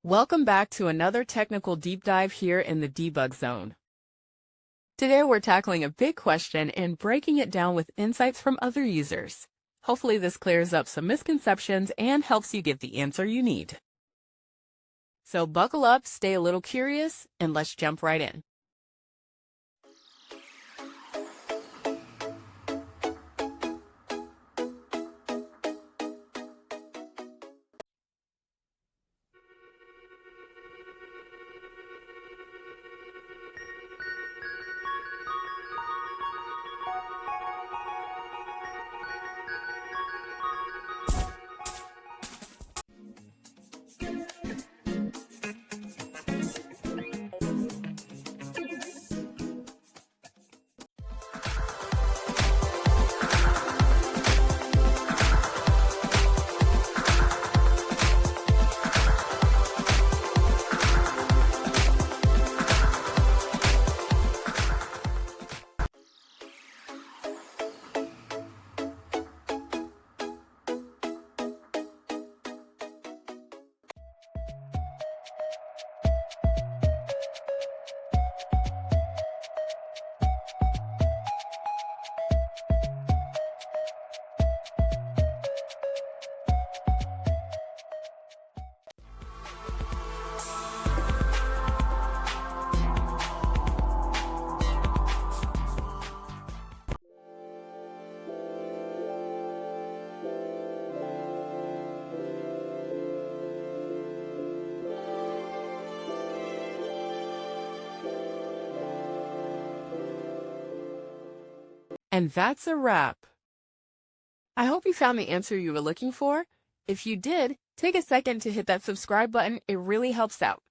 Welcome back to another technical deep dive here in the debug zone. Today we're tackling a big question and breaking it down with insights from other users. Hopefully this clears up some misconceptions and helps you get the answer you need. So buckle up, stay a little curious, and let's jump right in. And that's a wrap. I hope you found the answer you were looking for. If you did, take a second to hit that subscribe button. It really helps out.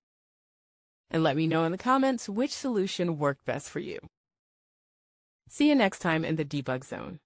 And let me know in the comments which solution worked best for you. See you next time in the debug zone.